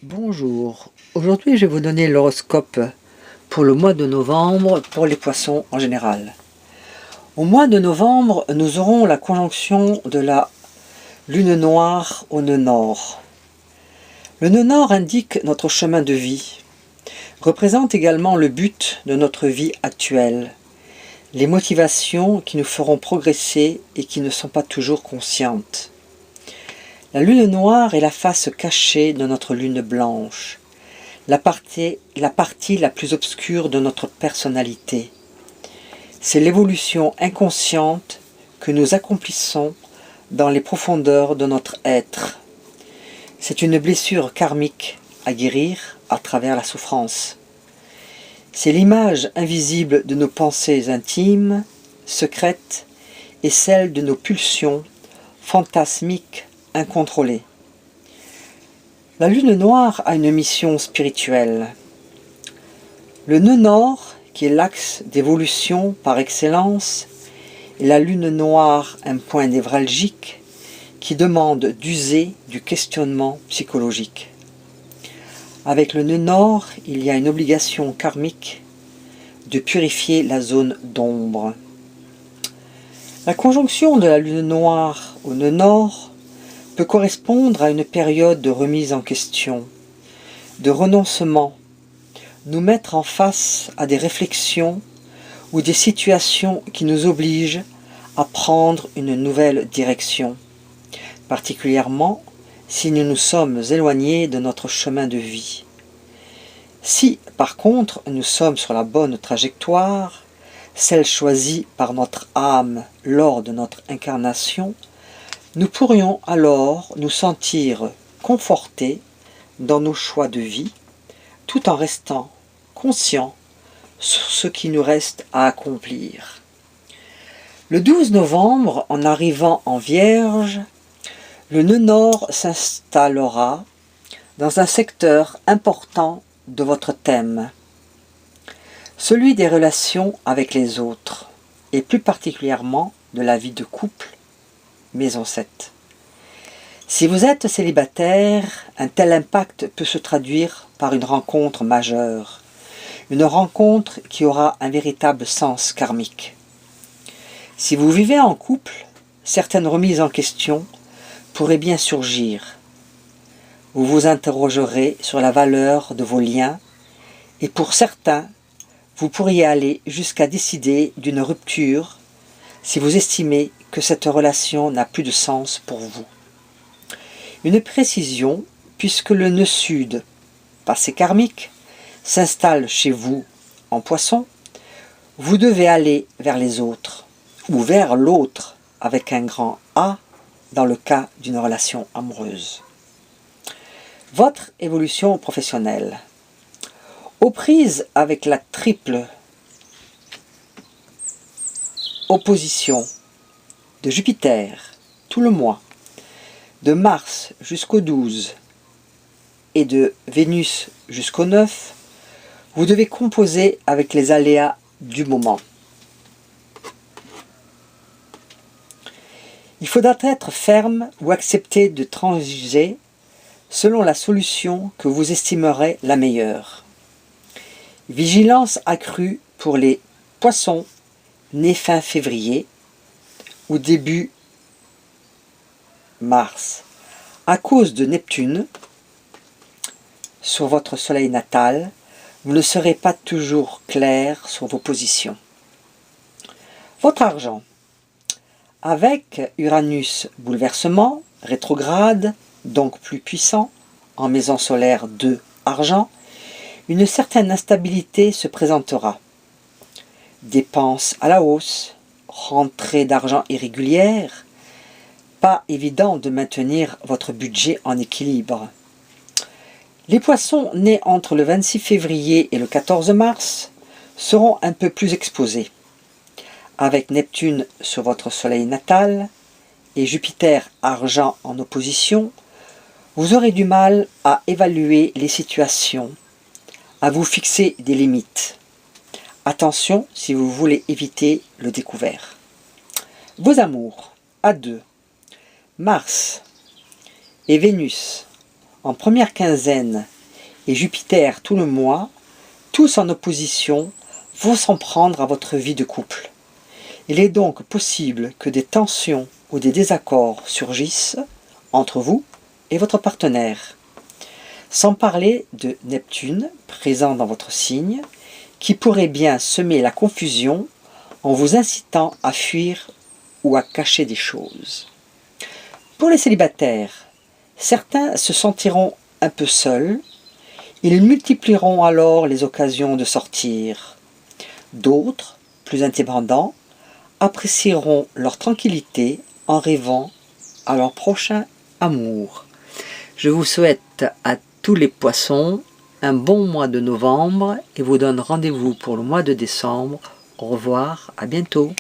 Bonjour, aujourd'hui je vais vous donner l'horoscope pour le mois de novembre pour les poissons en général. Au mois de novembre, nous aurons la conjonction de la lune noire au nœud nord. Le nœud nord indique notre chemin de vie, représente également le but de notre vie actuelle, les motivations qui nous feront progresser et qui ne sont pas toujours conscientes. La lune noire est la face cachée de notre lune blanche, la partie la plus obscure de notre personnalité. C'est l'évolution inconsciente que nous accomplissons dans les profondeurs de notre être. C'est une blessure karmique à guérir à travers la souffrance. C'est l'image invisible de nos pensées intimes, secrètes, et celle de nos pulsions fantasmiques incontrôlée. La lune noire a une mission spirituelle. Le nœud nord, qui est l'axe d'évolution par excellence, et la lune noire un point névralgique qui demande d'user du questionnement psychologique. Avec le nœud nord, il y a une obligation karmique de purifier la zone d'ombre. La conjonction de la lune noire au nœud nord peut correspondre à une période de remise en question, de renoncement, nous mettre en face à des réflexions ou des situations qui nous obligent à prendre une nouvelle direction, particulièrement si nous nous sommes éloignés de notre chemin de vie. Si, par contre, nous sommes sur la bonne trajectoire, celle choisie par notre âme lors de notre incarnation, nous pourrions alors nous sentir confortés dans nos choix de vie, tout en restant conscients sur ce qui nous reste à accomplir. Le 12 novembre, en arrivant en Vierge, le nœud nord s'installera dans un secteur important de votre thème, celui des relations avec les autres, et plus particulièrement de la vie de couple, maison 7. Si vous êtes célibataire, un tel impact peut se traduire par une rencontre majeure, une rencontre qui aura un véritable sens karmique. Si vous vivez en couple, certaines remises en question pourraient bien surgir. Vous vous interrogerez sur la valeur de vos liens et pour certains, vous pourriez aller jusqu'à décider d'une rupture si vous estimez que cette relation n'a plus de sens pour vous. Une précision, puisque le nœud sud, passé karmique, s'installe chez vous en poisson, vous devez aller vers les autres, ou vers l'autre avec un grand A dans le cas d'une relation amoureuse. Votre évolution professionnelle. Aux prises avec la triple opposition de Jupiter tout le mois, de Mars jusqu'au 12 et de Vénus jusqu'au 9, vous devez composer avec les aléas du moment. Il faudra être ferme ou accepter de transiger selon la solution que vous estimerez la meilleure. Vigilance accrue pour les poissons nés fin février ou début mars. À cause de Neptune, sur votre soleil natal, vous ne serez pas toujours clair sur vos positions. Votre argent. Avec Uranus bouleversement, rétrograde, donc plus puissant, en maison solaire 2 argent, une certaine instabilité se présentera. Dépenses à la hausse, rentrée d'argent irrégulière, pas évident de maintenir votre budget en équilibre. Les poissons nés entre le 26 février et le 14 mars seront un peu plus exposés. Avec Neptune sur votre soleil natal et Jupiter argent en opposition, vous aurez du mal à évaluer les situations, à vous fixer des limites. Attention si vous voulez éviter le découvert. Vos amours, à 2. Mars et Vénus en première quinzaine et Jupiter tout le mois, tous en opposition, vont s'en prendre à votre vie de couple. Il est donc possible que des tensions ou des désaccords surgissent entre vous et votre partenaire. Sans parler de Neptune, présent dans votre signe, qui pourrait bien semer la confusion en vous incitant à fuir ou à cacher des choses. Pour les célibataires, certains se sentiront un peu seuls. Ils multiplieront alors les occasions de sortir. D'autres, plus indépendants, apprécieront leur tranquillité en rêvant à leur prochain amour. Je vous souhaite à tous les poissons un bon mois de novembre et vous donne rendez-vous pour le mois de décembre. Au revoir, à bientôt.